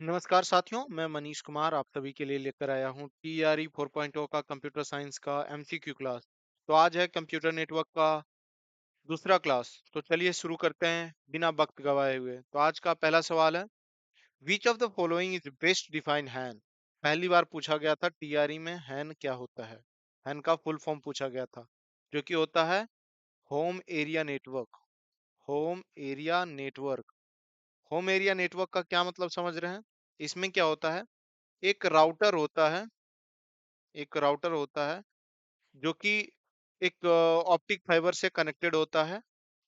नमस्कार साथियों, मैं मनीष कुमार आप सभी के लिए लेकर आया हूँ TRE 4.0 का कंप्यूटर साइंस का MCQ क्लास। तो आज है कंप्यूटर नेटवर्क का दूसरा क्लास। तो चलिए शुरू करते हैं बिना वक्त गवाए हुए। तो आज का पहला सवाल है, which of the following is best define हैन। पहली बार पूछा गया था TRE में हैन क्या होता है। हैन का फुल फॉर्म पूछा गया था, जो कि होता है home area network. Home area network. Home area network का क्या मतलब समझ रहे हैं? इसमें क्या होता है, एक राउटर होता है, एक राउटर होता है जो कि एक ऑप्टिक फाइबर से कनेक्टेड होता है,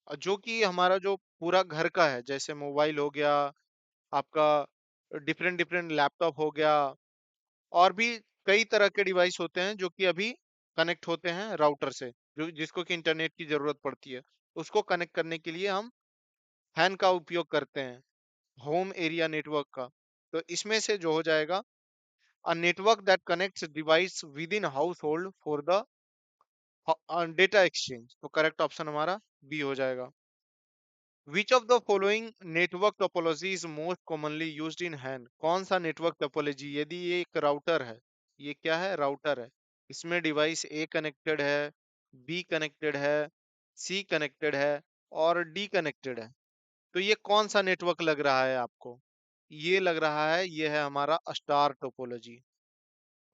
और जो कि हमारा जो पूरा घर का है, जैसे मोबाइल हो गया आपका, डिफरेंट डिफरेंट लैपटॉप हो गया, और भी कई तरह के डिवाइस होते हैं जो कि अभी कनेक्ट होते हैं राउटर से, जो जिसको कि इंटरनेट की जरूरत पड़ती है। उसको कनेक्ट करने के लिए हम हैन का उपयोग करते हैं, होम एरिया नेटवर्क का। तो इसमें से जो हो जाएगा, a network that connects device within household for the data exchange. तो करेक्ट ऑप्शन हमारा बी हो जाएगा। विच of the following network topology is most commonly used in hand. कौन सा नेटवर्क टोपोलॉजी, यदि ये एक राउटर है, ये क्या है, राउटर है, इसमें डिवाइस ए कनेक्टेड है, बी कनेक्टेड है, सी कनेक्टेड है और डी कनेक्टेड है, तो ये कौन सा नेटवर्क लग रहा है आपको? ये लग रहा है, ये है हमारा स्टार टोपोलॉजी।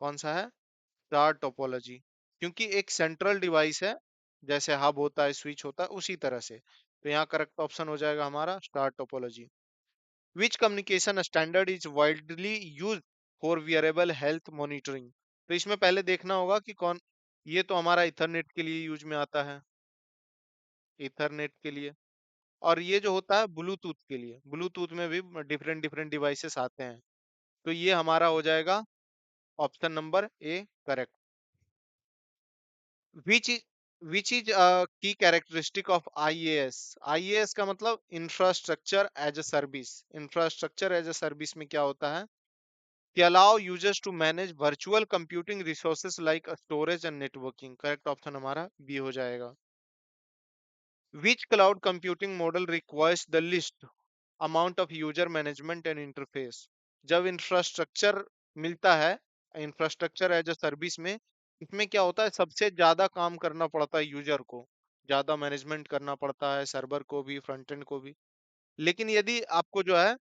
कौन सा है? Star topology. क्योंकि एक सेंट्रल डिवाइस है, जैसे हब होता है, स्विच होता है, उसी तरह से। तो यहाँ करेक्ट ऑप्शन हो जाएगा हमारा star topology. Which communication standard is widely use for wearable health monitoring. तो इसमें पहले देखना होगा कि कौन, ये तो हमारा इथरनेट के लिए यूज में आता है, इथरनेट के लिए। और ये जो होता है ब्लूटूथ के लिए, ब्लूटूथ में भी डिफरेंट डिफरेंट डिवाइसेस आते हैं। तो ये हमारा हो जाएगा option number A correct. which is which is a key characteristic of IaaS। IaaS का मतलब infrastructure as a service. Infrastructure as a service में क्या होता है कि allow users to manage virtual computing resources like storage and networking. Correct option हमारा B हो जाएगा। Which cloud computing model requires the least amount of user management and interface. जब infrastructure मिलता है, इंफ्रास्ट्रक्चर एज अ सर्विस में, इसमें क्या होता है, सबसे ज्यादा काम करना पड़ता है यूजर को, ज्यादा मैनेजमेंट करना पड़ता है, सर्वर को भी फ्रंट एंड को भी। लेकिन यदि आपको जो है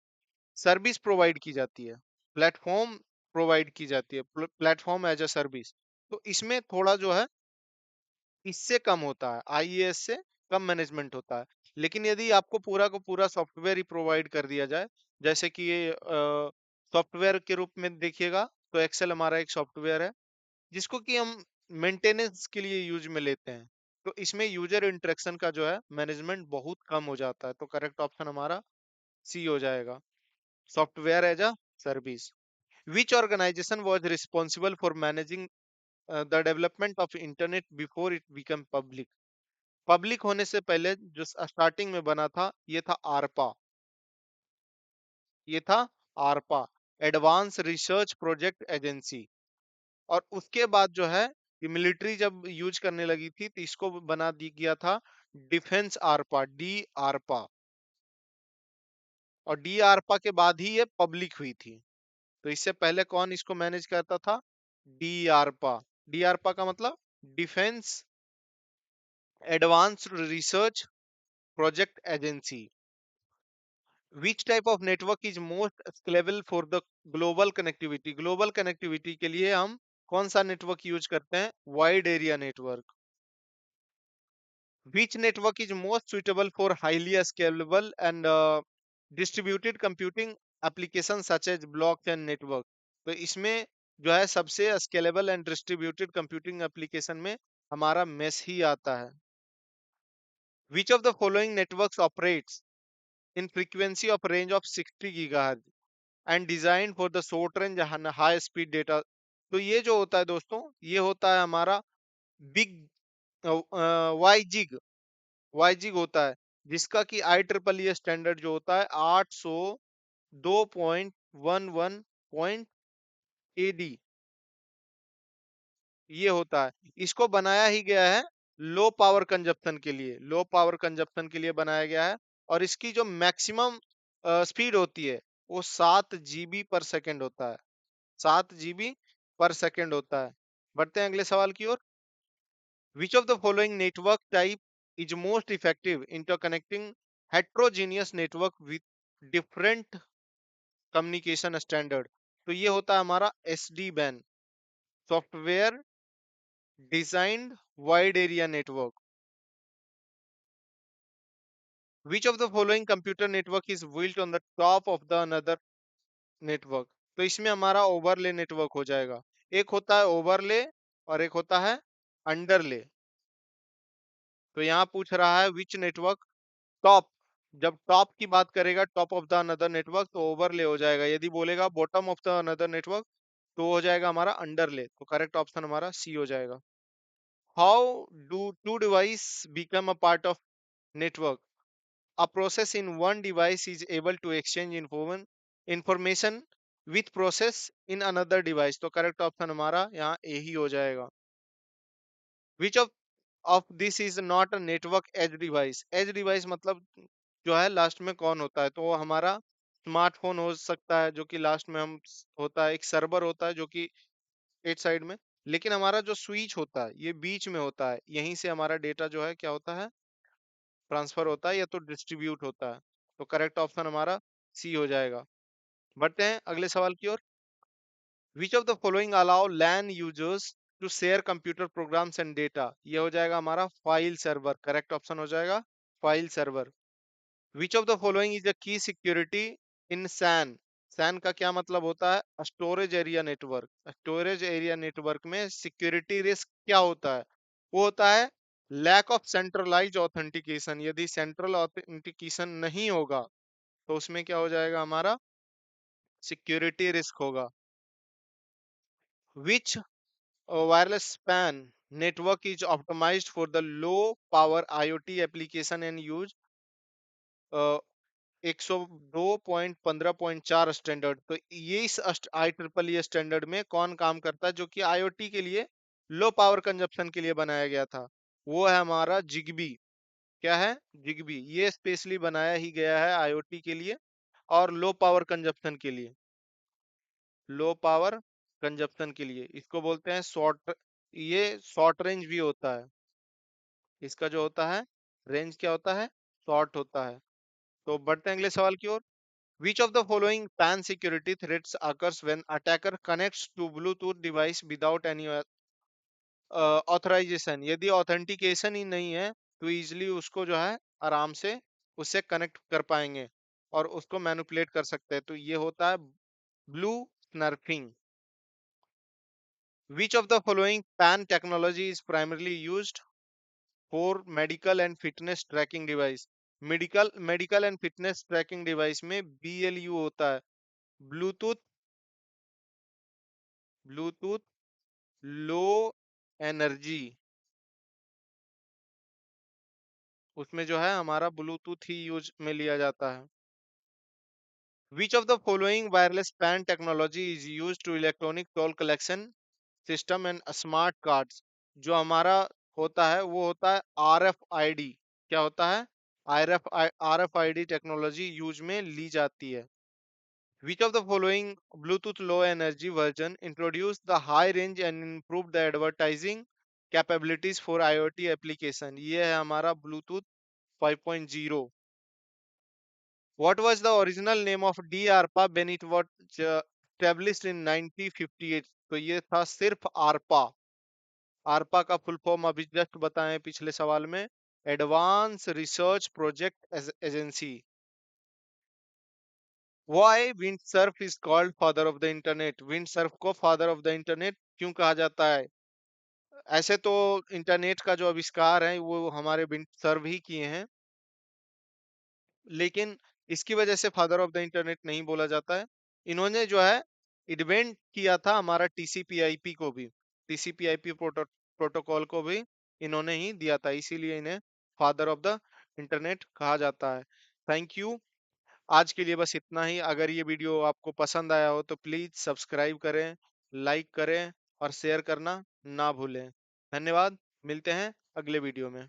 सर्विस प्रोवाइड की जाती है, प्लेटफॉर्म प्रोवाइड की जाती है, प्लेटफॉर्म एज अ सर्विस, तो इसमें थोड़ा जो है इससे कम होता है, आईएएस से कम मैनेजमेंट होता है। लेकिन यदि आपको पूरा को पूरा सॉफ्टवेयर ही प्रोवाइड कर दिया जाए, जैसे कि ये सॉफ्टवेयर के रूप में देखिएगा, तो एक्सेल हमारा एक सॉफ्टवेयर है जिसको कि हम मेंटेनेंस के लिए यूज में लेते हैं। तो इसमें यूजर इंटरेक्शन का जो है मैनेजमेंट बहुत कम हो जाता है। तो करेक्ट ऑप्शन हमारा सी हो जाएगा, software as a service. Which organisation was responsible for managing the development of internet before it become public. Public होने से पहले जो स्टार्टिंग में बना था, ये था आरपा। ये था आरपा, एडवांस रिसर्च प्रोजेक्ट एजेंसी। और उसके बाद जो है ये मिलिट्री जब यूज करने लगी थी, तो इसको बना दी गया था डिफेंस आरपा, डी आरपा। और डी आरपा के बाद ही ये पब्लिक हुई थी। तो इससे पहले कौन इसको मैनेज करता था? डी आरपा। डी आरपा का मतलब defence advance research project agency. Which type of network is most scalable for the global connectivity. Global connectivity के लिए हम कौन सा नेटवर्क यूज करते हैं? Wide area network. Which network is most suitable for highly scalable and distributed computing application such as blockchain network. तो इसमें जो है सबसे scalable and distributed computing application में हमारा मेस ही आता है। Which of the following networks operates in frequency of range of 60 gigahertz and designed for the short range and high speed data। तो ये जो होता है दोस्तों, ये होता है हमारा बिग वाईजिग। वाईजिग होता है, जिसका कि आई ट्रिपल ई स्टैंडर्ड जो होता है 802.11.AD, ये होता है। इसको बनाया ही गया है लो पावर कंजप्शन के लिए, लो पावर कंजप्शन के लिए बनाया गया है। और इसकी जो मैक्सिमम स्पीड होती है वो 7 GB पर सेकेंड होता है। 7 GB पर सेकेंड होता है। बढ़ते हैं अगले सवाल की ओर। Which of the following network type is most effective interconnecting heterogeneous network with different communication standard? तो ये होता है हमारा SD WAN, software designed wide area network. Which of the following computer network is built on the top of the another network? तो इसमें हमारा overlay network हो जाएगा। एक होता है ओवरले और एक होता है अंडरले। तो यहाँ पूछ रहा है विच नेटवर्क टॉप, जब टॉप की बात करेगा top of the another network तो ओवरले हो जाएगा। यदि बोलेगा bottom of the another network तो हो जाएगा हमारा अंडरले। तो करेक्ट ऑप्शन हमारा सी हो जाएगा। How do two device become a part of network? A process in one device is able to exchange information with process in another device। तो correct option हमारा यहाँ ए ही हो जाएगा। Which of this is not a network edge device? edge device मतलब जो है last में कौन होता है? तो वो हमारा स्मार्टफोन हो सकता है जो कि लास्ट में हम होता है। एक सर्वर होता है जो कि एक साइड में, लेकिन हमारा जो स्विच होता है ये बीच में होता है। यहीं से हमारा डेटा जो है क्या होता है, ट्रांसफर होता है या तो डिस्ट्रीब्यूट होता है। तो करेक्ट ऑप्शन हमारा सी हो जाएगा। बढ़ते हैं अगले सवाल की ओर। Which of the following allow LAN users to share computer programs and data? ये हो जाएगा हमारा फाइल सर्वर। करेक्ट ऑप्शन हो जाएगा file server. Which of the following is the key security in SAN? SAN का क्या मतलब होता है? Storage area network. Storage area network में सिक्योरिटी रिस्क क्या होता है? वो होता है लैक ऑफ सेंट्रलाइज ऑथेंटिकेशन। यदि सेंट्रल ऑथेंटिकेशन नहीं होगा तो उसमें क्या हो जाएगा, हमारा सिक्योरिटी रिस्क होगा। Which wireless span network is optimized for the low power IoT application and use 102.15.4 standard? तो ये इस IEEE स्टैंडर्ड में कौन काम करता है जो कि IoT के लिए लो पावर कंजप्शन के लिए बनाया गया था? वो है हमारा जिगबी। क्या है? जिगबी। ये स्पेशली बनाया ही गया है IoT के लिए और लो पावर कंजप्शन के लिए। लो पावर कंजप्शन के लिए इसको बोलते हैं शॉर्ट। ये शॉर्ट रेंज भी होता है। इसका जो होता है रेंज क्या होता है? शॉर्ट होता है। तो बढ़ते हैं अगले सवाल की ओर। Which of the following PAN security threats occurs when attacker connects to Bluetooth device without any authorization? यदि ऑथेंटिकेशन ही नहीं है तो इजिली उसको जो है आराम से उससे कनेक्ट कर पाएंगे और उसको मैनिपुलेट कर सकते हैं। तो ये होता है blue स्नर्फिंग। Which of the following PAN technology is primarily used for medical and fitness tracking device? Medical and fitness tracking device में BLU होता है, ब्लूटूथ ब्लूटूथ लो एनर्जी। उसमें जो है हमारा ब्लूटूथ ही यूज में लिया जाता है। Which of the following wireless PAN technology is use to electronic toll collection system and smart cards? जो हमारा होता है वो होता है RFID। क्या होता है? RFID टेक्नोलॉजी यूज में ली जाती है। Which of the following Bluetooth Low Energy version introduced the high range and improved the advertising capabilities for IoT application? ये है हमारा Bluetooth 5.0। What was the original name of DARPA when it was established in 1958? तो ये था सिर्फ ARPA। ARPA का full form अभी just बताएं पिछले सवाल में, advance research project agency. Why windsurf is called father of the internet? Windsurf को father of the internet क्यों कहा जाता है? ऐसे तो इंटरनेट का जो आविष्कार है वो हमारे विंडसर्फ ही किए हैं, लेकिन इसकी वजह से फादर ऑफ द इंटरनेट नहीं बोला जाता है। इन्होंने जो है इन्वेंट किया था हमारा TCP/IP को भी, TCP/IP प्रोटोकॉल को भी इन्होंने ही दिया था, इसीलिए इन्हें फादर ऑफ द इंटरनेट कहा जाता है। Thank you. आज के लिए बस इतना ही। अगर ये वीडियो आपको पसंद आया हो तो प्लीज सब्सक्राइब करें, लाइक करें और शेयर करना ना भूलें। धन्यवाद। मिलते हैं अगले वीडियो में।